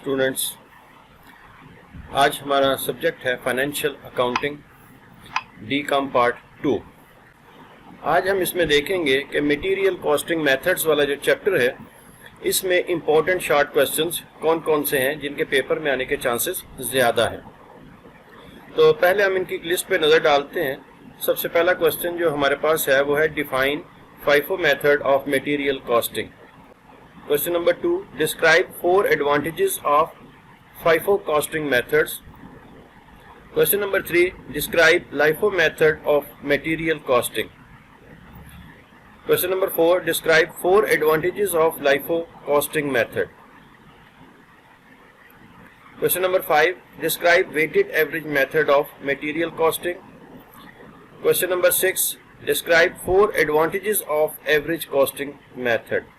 Students, आज हमारा subject है financial accounting D com part 2। आज हम इसमें देखेंगे कि मटेरियल कॉस्टिंग मेथड्स वाला जो चैप्टर है इसमें इम्पोर्टेंट शॉर्ट क्वेश्चंस कौन कौन से हैं जिनके पेपर में आने के चांसेस ज़्यादा हैं। तो पहले हम इनकी लिस्ट पे नज़र डालते हैं। सबसे पहला क्वेश्चन जो हमारे पास है वो है define FIFO method of material costing. Question number 2, describe 4 advantages of FIFO costing methods. Question number 3, describe LIFO method of material costing. Question number 4, describe 4 advantages of LIFO costing method. Question number 5, describe weighted average method of material costing. Question number 6, describe 4 advantages of average costing method.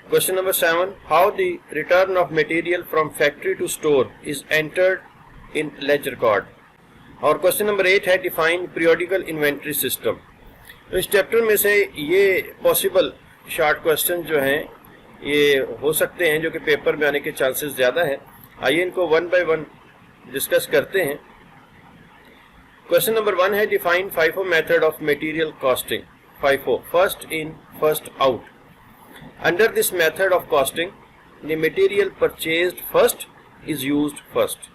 Question number 7, how the return of material from factory to store is entered in ledger record. और question number 8 है define periodical inventory system. तो इस chapter में से ये possible short question जो हैं ये हो सकते हैं जो कि पेपर में आने के चांसेस ज़्यादा हैं। आइए इनको वन बाय वन डिस्कस करते हैं। क्वेश्चन नंबर 1 है define FIFO method of material costing. FIFO, first in first out. Under this method of costing, the material purchased first is used first.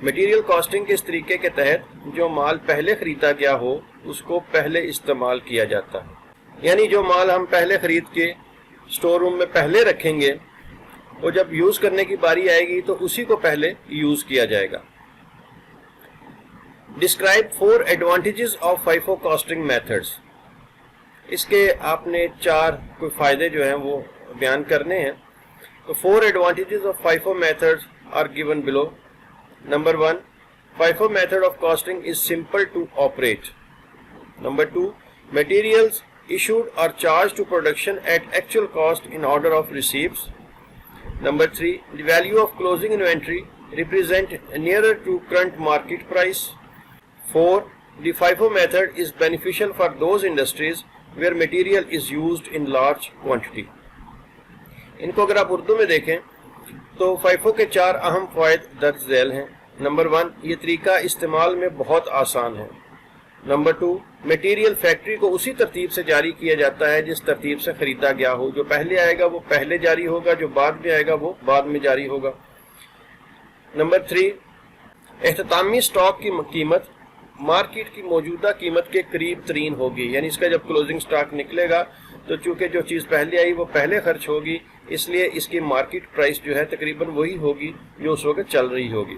Material costing के इस तरीके के तहत जो माल पहले खरीदा गया हो उसको पहले इस्तेमाल किया जाता है। यानी जो माल हम पहले खरीद के स्टोर रूम में पहले रखेंगे वो जब यूज करने की बारी आएगी तो उसी को पहले यूज किया जाएगा। Describe 4 advantages of FIFO costing methods. इसके आपने 4 कोई फ़ायदे जो हैं वो बयान करने हैं। तो 4 advantages of FIFO methods are given below. Number 1, FIFO method of costing is simple to operate. Number 2, materials issued are charged to production at actual cost in order of receipts. Number 3, the value of closing inventory represent nearer to current market price. 4, the FIFO method is beneficial for those industries where material is used in large quantity. इनको अगर आप उर्दू में देखें तो FIFO के 4 अहम फ़वाइद दर्ज झैल हैं। नंबर 1, ये तरीका इस्तेमाल में बहुत आसान है। नंबर 2, मटेरियल फैक्ट्री को उसी तरतीब से जारी किया जाता है जिस तरतीब से ख़रीदा गया हो। जो पहले आएगा वो पहले जारी होगा, जो बाद में आएगा वो बाद में जारी होगा। नंबर 3, एहततामी स्टॉक की कीमत मार्केट की मौजूदा कीमत के करीब तरीन होगी। यानी इसका जब क्लोजिंग स्टॉक निकलेगा तो चूंकि जो चीज़ पहले आई वो पहले खर्च होगी, इसलिए इसकी मार्केट प्राइस जो है तकरीबन वही होगी जो उस वक्त चल रही होगी।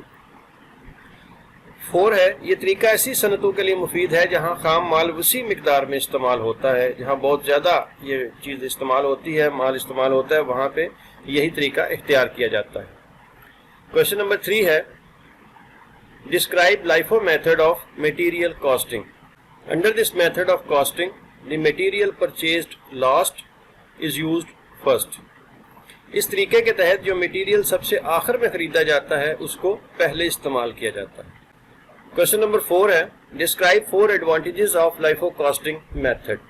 4 है, ये तरीका ऐसी सनतों के लिए मुफीद है जहां खाम माल वसी मिकदार में इस्तेमाल होता है। जहां बहुत ज़्यादा ये चीज़ इस्तेमाल होती है, माल इस्तेमाल होता है, वहाँ पे यही तरीका इख्तियार किया जाता है। क्वेश्चन नंबर 3 है Describe LIFO method of material costing. Under this method of costing, the material purchased last is used first. इस तरीके के तहत जो मटेरियल सबसे आखिर में खरीदा जाता है उसको पहले इस्तेमाल किया जाता है। क्वेश्चन नंबर 4 है Describe 4 advantages of LIFO costing method.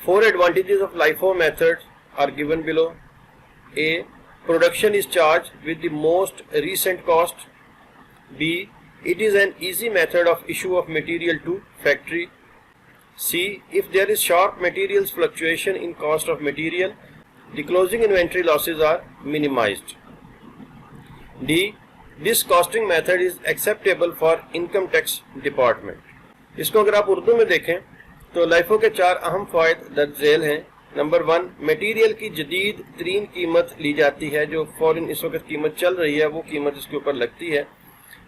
4 advantages of LIFO method are given below. A, production is charged with the most recent cost. B, it is an easy method of issue of material to factory. C, if there is sharp materials fluctuation in cost of material, the closing inventory losses are minimized. D, this costing method is acceptable for income tax department. इसको अगर आप उर्दू में देखें तो LIFO के 4 अहम फ़वाइद दर्ज झैल हैं। नंबर 1, मटेरियल की जदीद तरीन कीमत ली जाती है। जो फौरन इस वक्त कीमत चल रही है वो कीमत इसके ऊपर लगती है।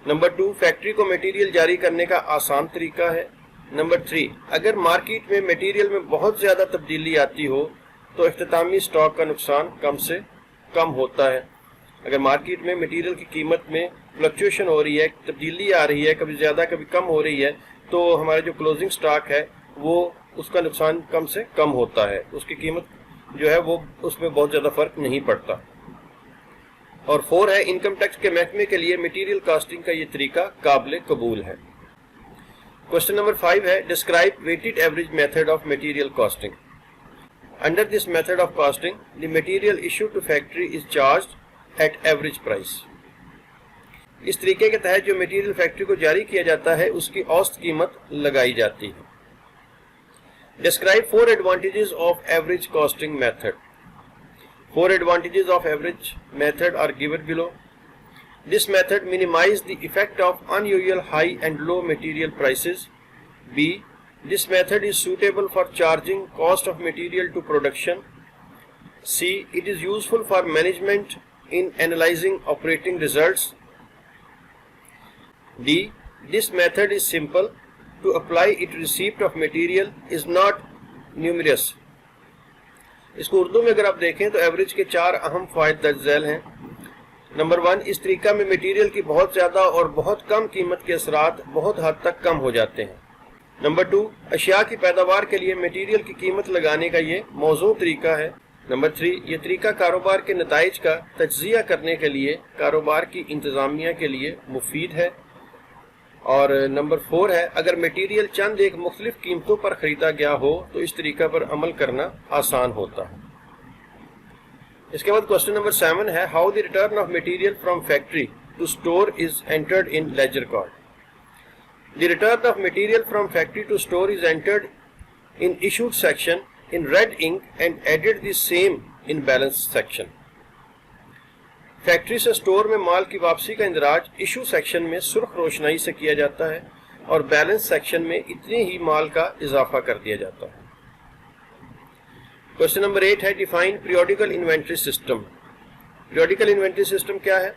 नंबर 2, फैक्ट्री को मटेरियल जारी करने का आसान तरीका है। नंबर 3, अगर मार्केट में मटेरियल में बहुत ज़्यादा तब्दीली आती हो तो इख्तितामी स्टॉक का नुकसान कम से कम होता है। अगर मार्केट में मटेरियल की कीमत में फ्लक्चुएशन हो रही है, तब्दीली आ रही है, कभी ज़्यादा कभी कम हो रही है, तो हमारा जो क्लोजिंग स्टॉक है वो उसका नुकसान कम से कम होता है। उसकी कीमत जो है वो उसमें बहुत ज़्यादा फर्क नहीं पड़ता। और 4 है इनकम टैक्स के महकमे के लिए मटेरियल कॉस्टिंग का ये तरीका काबिल कबूल है। क्वेश्चन नंबर 5 है describe weighted average method of material costing. Under this method of costing, the material issued to factory is charged at average price. इस तरीके के तहत जो मटेरियल फैक्ट्री को जारी किया जाता है उसकी औसत कीमत लगाई जाती है. Describe 4 advantages of average costing method. 4 advantages of average method are given below. This method minimizes the effect of unusual high and low material prices. B. This method is suitable for charging cost of material to production. C. It is useful for management in analyzing operating results. D. This method is simple to apply. It receipt of material is not numerous. इसको उर्दू में अगर आप देखें तो average के 4 अहम फायदे दर्ज झैल हैं. नंबर 1, इस तरीका में मटेरियल की बहुत ज़्यादा और बहुत कम कीमत के असरात बहुत हद तक कम हो जाते हैं. नंबर 2, अशिया की पैदावार के लिए मटेरियल की कीमत लगाने का ये मौजू तरीका है. नंबर 3, ये तरीका कारोबार के नताइज का तज्जिया करने के लिए कारोबार की इंतज़ामिया के लिए मुफीद है. और नंबर 4 है, अगर मटेरियल चंद एक मुख्तलिफ कीमतों पर ख़रीदा गया हो तो इस तरीका पर अमल करना आसान होता है. इसके बाद क्वेश्चन नंबर 7 है, how the return of material from factory to store is entered in ledger card. The return of material from factory to store is entered in issued section in red ink and added the same in balance section. Factory से store में माल की वापसी का इंदराज issue section में सुर्ख रोशनाई से किया जाता है और बैलेंस सेक्शन में इतने ही माल का इजाफा कर दिया जाता है. क्वेश्चन नंबर 8 है, define periodical inventory system. Periodical inventory system क्या है?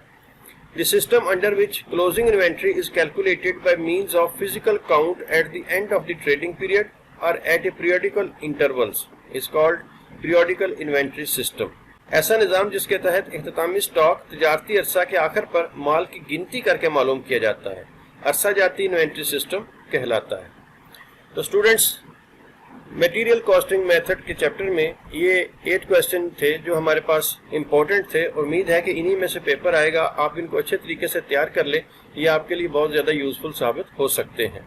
The system under which closing inventory is calculated by means of physical count at the end of the trading period or at a periodical intervals is called periodical inventory system. ऐसा निज़ाम जिसके तहत इख्तितामी stock तिजारती अरसा के आखिर पर माल की गिनती करके मालूम किया जाता है, अरसा जाती इन्वेंट्री सिस्टम कहलाता है. तो स्टूडेंट्स, मटेरियल कॉस्टिंग मेथड के चैप्टर में ये 8 क्वेश्चन थे जो हमारे पास इम्पोर्टेंट थे. उम्मीद है कि इन्हीं में से पेपर आएगा. आप इनको अच्छे तरीके से तैयार कर लें, ये आपके लिए बहुत ज़्यादा यूज़फुल साबित हो सकते हैं.